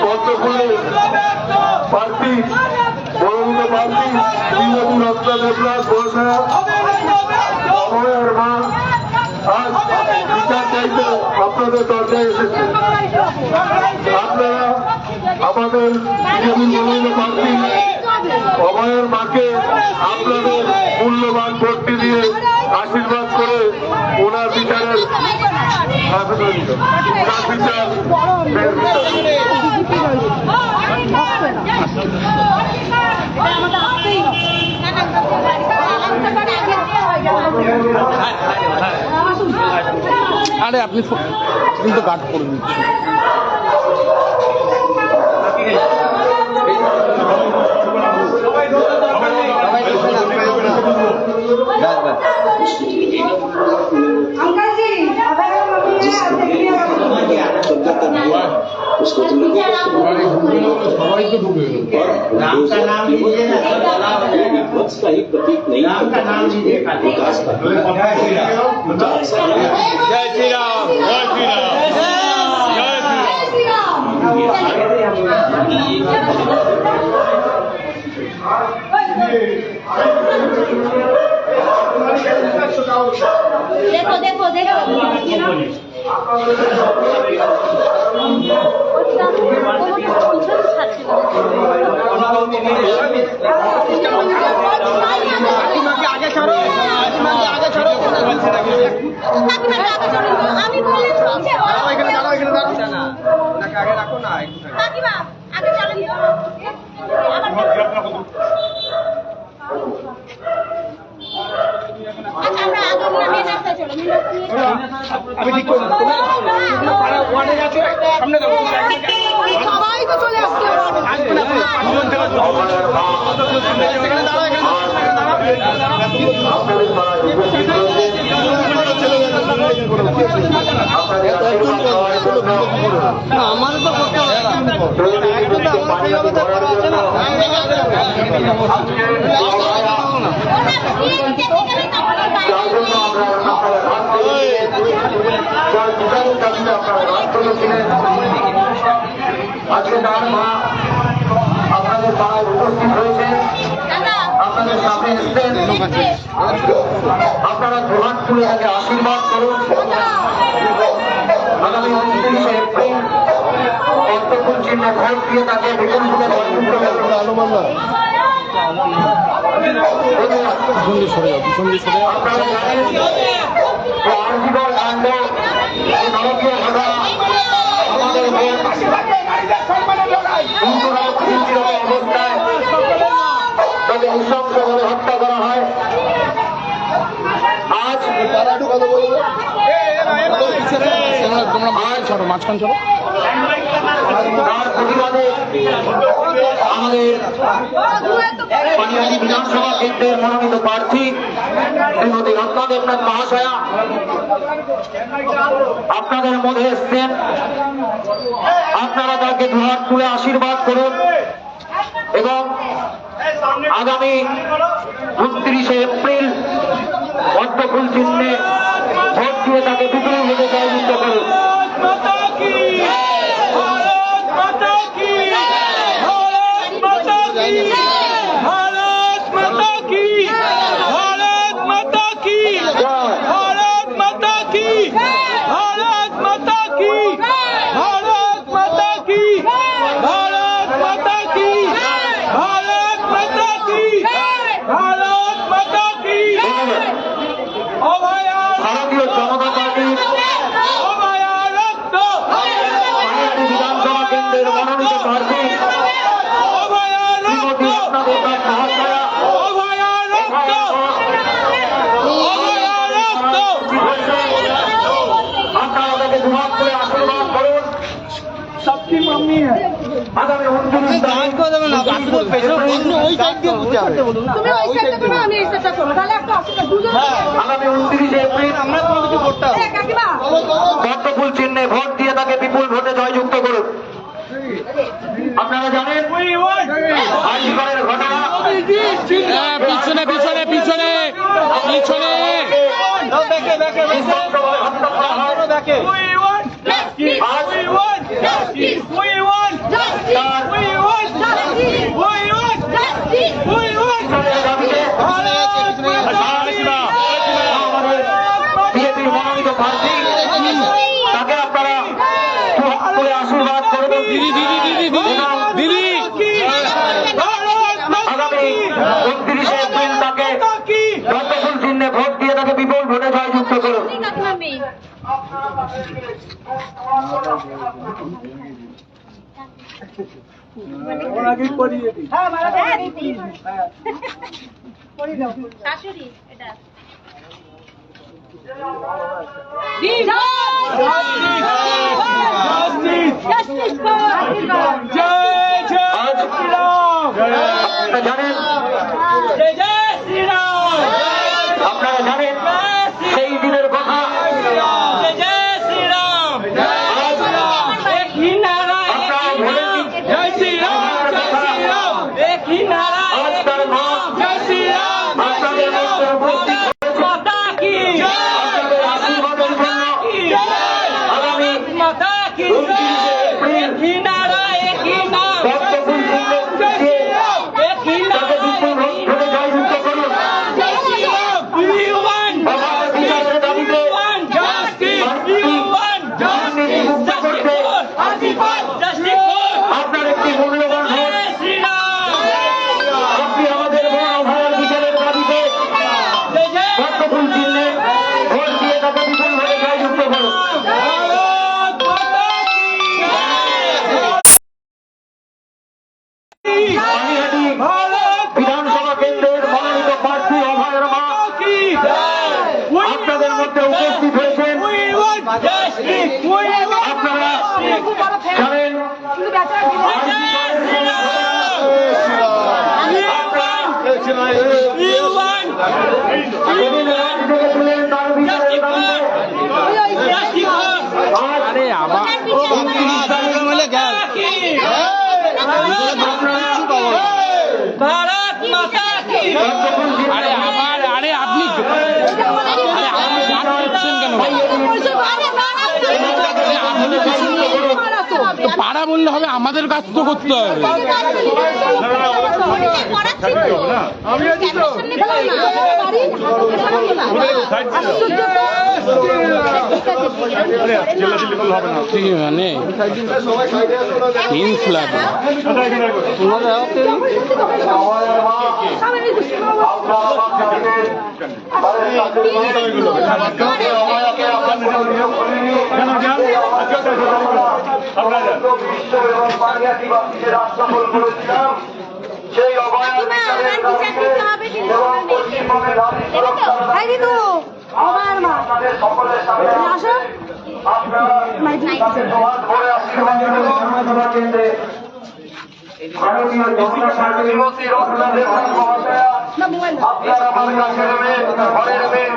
পদ্মফুলের প্রার্থী মনোনীত প্রার্থী শ্রীমতী রত্না দেবনাথ বড়সায়া অভয়ের মা আজ বিচার চাইতে আপনাদের দরজায় এসেছে। আপনারা আমাদের বিজেপি মনোনীত প্রার্থী অভয়ের মাকে আপনাদের মূল্যবান ভোটটি দিয়ে আশীর্বাদ করে ওনার বিচারের আরে আপনি কিন্তু গার্ড করে দিচ্ছি। उसको सवाई तो डूबे नाम का नाम लीजिए ना वत्स का ही प्रतीक नहीं नाम का नाम लीजिए विकास का जय श्री राम जय श्री राम जय श्री राम देखो देखो देखो आगे छोड़ो आगे रखो ना आगे আমি ঠিক করে ওয়ার্ডে যাচ্ছে সামনে দাও সবাই তো চলে আসছে আমার তো করতে হবে আজকে তার মা আপনাদের পাড়ায় উপস্থিত হয়েছে, আপনাদের সামনে এসছেন। আপনারা দুহাত তুলে তাকে আশীর্বাদ করুন। আগামী 29শে এপ্রিল পদ্মফুল চিহ্নে ভোট দিয়ে তাকে বিপুল ভোটে জয়যুক্ত করুন। আপনারা জানেন আর্জিকর কাণ্ড নারকীয় ঘটনা আমাদের অবস্থায় তাকে নৃশংসভাবে হত্যা করা হয়। আজ মাঝখান চলো তার প্রতিবাদে আমাদের পানিহাটি বিধানসভা কেন্দ্রের মনোনীত প্রার্থী শ্রীমতী রত্না দেবনাথ মহাশয়া আপনাদের মধ্যে এসছেন। আপনারা তাকে দুহাত তুলে আশীর্বাদ করুন এবং আগামী 29শে এপ্রিল পদ্মফুল চিহ্নে ভোট দিয়ে তাকে বিপুল ভোটে জয়যুক্ত করুন। ভারতীয় জনতা পার্টি বিধানসভা কেন্দ্রের মনোনীত প্রার্থী শ্রীমতী রত্না দেবনাথ মহাশয়া আপনারা তাকে দুহাত করে আশীর্বাদ করুন। সবকি মাম্মি আগামী 29 তারিখ আগামী 29শে এপ্রিল পদ্মফুল চিহ্নে ভোট দিয়ে তাকে বিপুল ভোটে জয়যুক্ত করুন। আপনারা জানেন আজকের ঘটনা পিছনে পিছনে পিছনে পিছনে নৃশংসভাবে হত্যা করা হয়। আজ শাশুড়ি এটা আপনারা জানেন সেই দিনের কথা। আপনার একটি মূল্যবান ভোট আপনি আমাদের বড় ভাইয়ের বিচারের দাবিতে পদ্মফুল চিহ্নে ভোট দিয়ে তাকে বিপুল ভোটে জয়যুক্ত করুন। পানিহাটি বিধানসভা কেন্দ্রের মনোনীত প্রার্থী অভয়ের মা আপনাদের মধ্যে উপস্থিত হয়েছেন। আপনারা জানেন আরে আবার আরে আবার আরে আপনি আরে আপনি গান করছেন কেন ভাই? তো পাড়া বললে হবে, আমাদের কাজ তো করতে হবে। ঠিক মানে হিংস লাগে। সেই অভয়ার বিচারের দাবিতে এবং পশ্চিমবঙ্গের আপনাদের সকলের সামনে আপনারা তাকে সমাজ ভরে আশীর্বাদ বিধানসভা কেন্দ্রে ভারতীয় জনতা পার্টির মন্ত্রী রত্না দেবী মহাশয়া আপনার আমার কাছে নেবেন, ঘরে নেবেন,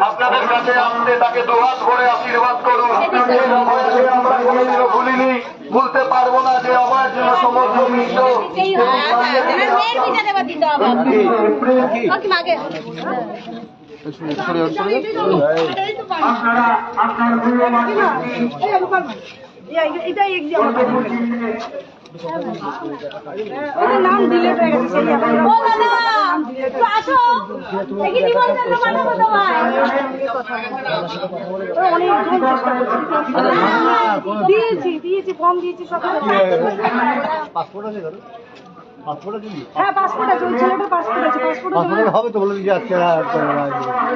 আপনাদের কাছে আসতে তাকে দুহাত ভরে আশীর্বাদ করুন। এই অভয়কে আমরা কোনোদিনও ভুলিনি, ভুলতে পারবো না যে অভয়ের জন্য সমস্ত মিশ্র আপনারা আপনার মূল্যবান নাম ডিলেট হয়ে গেছে। দিয়েছি ফর্ম দিয়েছি সকালে। হ্যাঁ পাসপোর্ট আছে, ওই ছেলেটার পাসপোর্ট আছে। পাসপোর্ট হবে তো বলে দিচ্ছি আজকে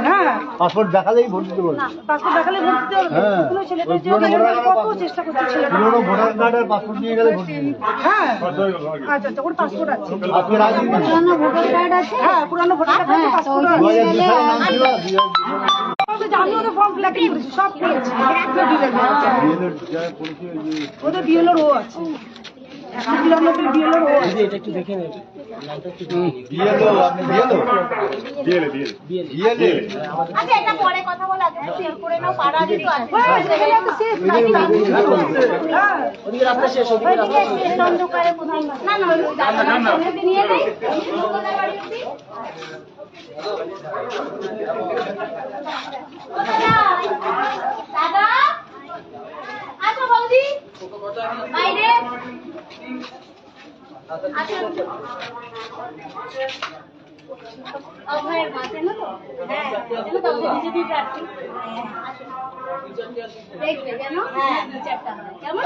হ্যাঁ পাসপোর্ট দেখালেই ভোট দিতে বলবে। পাসপোর্ট দেখালে ভোট দিতে হবে। হ্যাঁ। কোনো ছেলেটা ওই পুরনো ভোটার কার্ড কত চেষ্টা করছে ছেলেটা। পুরোনো ভোটার কার্ড আর পাসপোর্ট নিয়ে গেলে ভোট দিয়ে দিবে। হ্যাঁ আচ্ছা আচ্ছা, ওর পাসপোর্ট আছে। আজকে রাজি পুরানো ভোটার কার্ড আছে। হ্যাঁ পুরানো ভোটার কার্ড আছে, পাসপোর্ট আছে। 2002 সালে নাম ছিল আমি ওদের ফর্ম ফিল আপ করেছি, সব করেছি। ওদের বিএলওর ও আছে, 193 বিএলওর ও আছে। আচ্ছা এটা পরে কথা বলা যাবে, শেয়ার করে নাও, পাড়া যদি আছে হ্যাঁ, সেখানে তো শেষ নাকি? হ্যাঁ। ওইদিকে শেষ অন্ধকারে কোথাও না না ওই নিয়ে নেই লোকদের বাড়ি অবধি। দাদা আসো বৌদি বাইরে আসো। অভয়ের মা জানো তো? হ্যাঁ জানো তো, বিজেপি প্রার্থী। দেখবে জানো? হ্যাঁ বিচারটা হয় কেমন?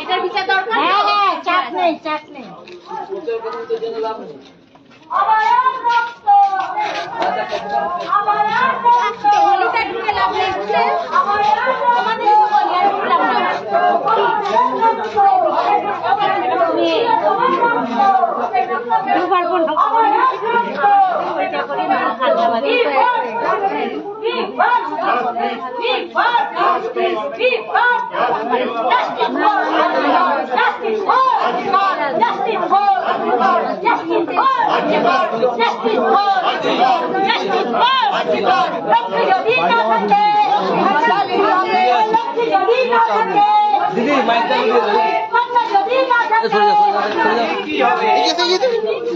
এটার বিচার দরকার। হ্যাঁ হ্যাঁ চাপ নেই চাপ নেই। অভয়ের রক্ত হোলিটা ঢুকে লাভ নেই বুঝলে তোমাদের তো বলি আর ঢুকলাম না দুবার কোন ওইটা করে না খালটা বাড়ি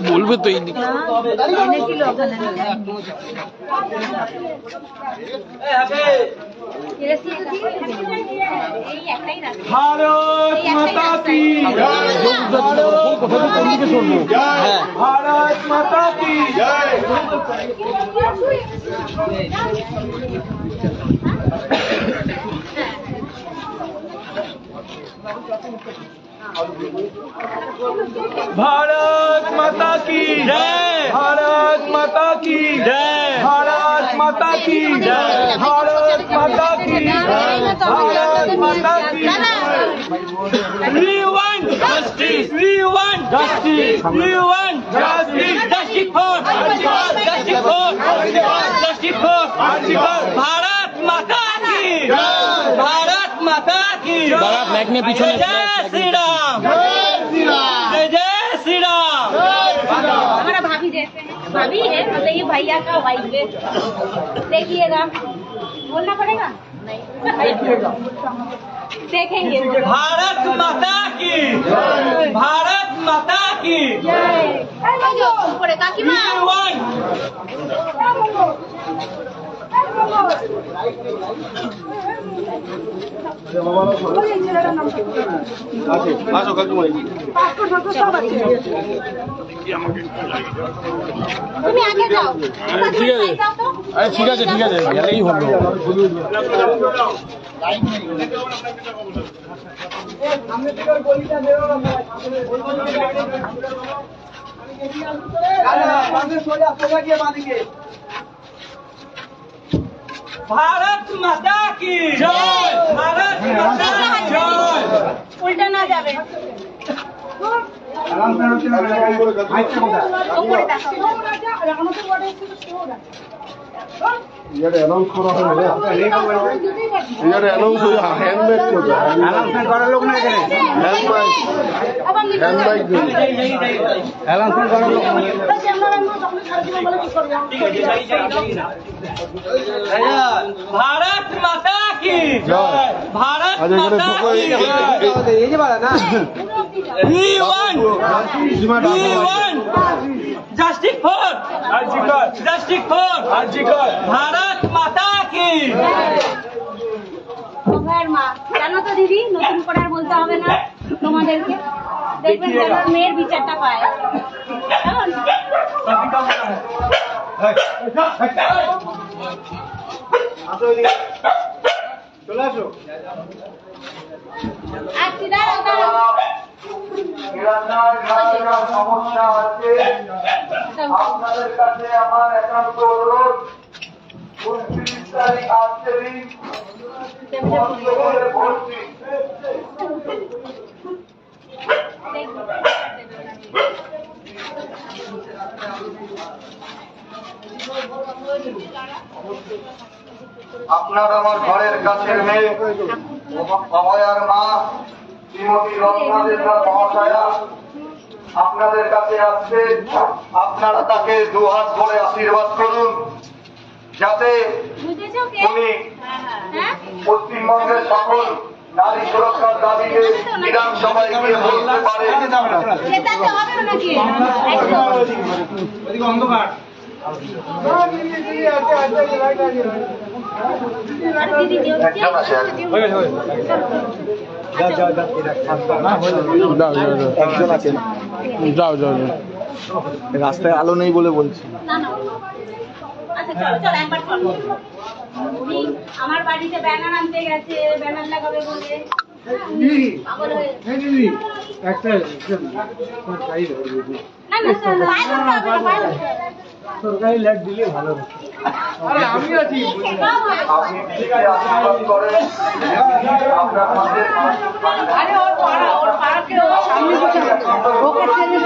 বলবে তো এই দিকে ভারত মাতা কি ভারত মাতা কি भारत माता की जय भारत माता की जय भारत माता की जय भारत माता की जय भारत माता की We want justice. We want justice. We want justice. Justice for justice for justice for Bharat माता की भारत माता की बारात मैगने पीछे जय श्री राम जय जय श्री राम हमारा भाभी जैसे हैं भाभी है मतलब ये भैया का वाइफ है देखिएगा बोलना पड़ेगा नहीं देखेंगे भारत माता की भारत माता की ऊपर काकीमा We want আসো কাকিমা তুমি আগে যাও ঠিক আছে ঠিক আছে ঠিক আছে গেলেই হলো भारत माता की जय भारत माता की जय উল্টা না যাবে উপরে তাকাও ইয়ারে অ্যানাউন্স করা হয় না ইয়ারে অ্যানাউন্স হয়ে হ্যান্ডব্যাগ কোথায় অ্যানাউন্সমেন্ট করার লোক না এখানে হ্যান্ডব্যাগ অ্যানাউন্সমেন্ট করার লোক না भारत माता की जय भारत আজ এখানে माता ঢোকো की We want justice for justice for Bharat माता की ওভার মা জানো তো দিদি নতুন করে আর বলতে হবে না তোমাদেরকে দেখবেন যেন মেয়ের বিচারটা পায় কেমন? চলে আসো আসছি দাঁড়াও দাঁড়াও সমস্যা আছে আপনাদের কাছে আমার একান্ত অনুরোধ 29 তারিখ আসছে দিন ভর্তি আপনার আমার ঘরের কাছের মেয়ে অভয়ার মা শ্রীমতী রত্নাদেবরা মহাশয়া আপনাদের কাছে আসছে আপনারা তাকে দুহাত ভরে আশীর্বাদ করুন যাতে বুঝেছো কে উনি হ্যাঁ পশ্চিমবঙ্গের সকল নারী সুরক্ষার দাবিকে বিধানসভায় গিয়ে বলতে পারে সেটা তো হবে না নাকি একদম অন্ধকার দিদি কেউ একজন আছে একজন আছেন যাও যাও যাও রাস্তায় আলো নেই বলে বলছি না না আচ্ছা চলো চলো একবার চলো উনি আমার বাড়িতে ব্যানার আনতে গেছে ব্যানার লাগাবে বলে পাগল হয়ে না না পায়ে ধরতে হবে না পায়ে ধরতে হবে। সরকারি লাইট দিলে ভালো হতো। আপনি নিজেকে আশীর্বাদ করেন আপনার আমাদের আরে ওর পাড়া ওর পাড়াকে ও সামনে দিকে ওকে টেনে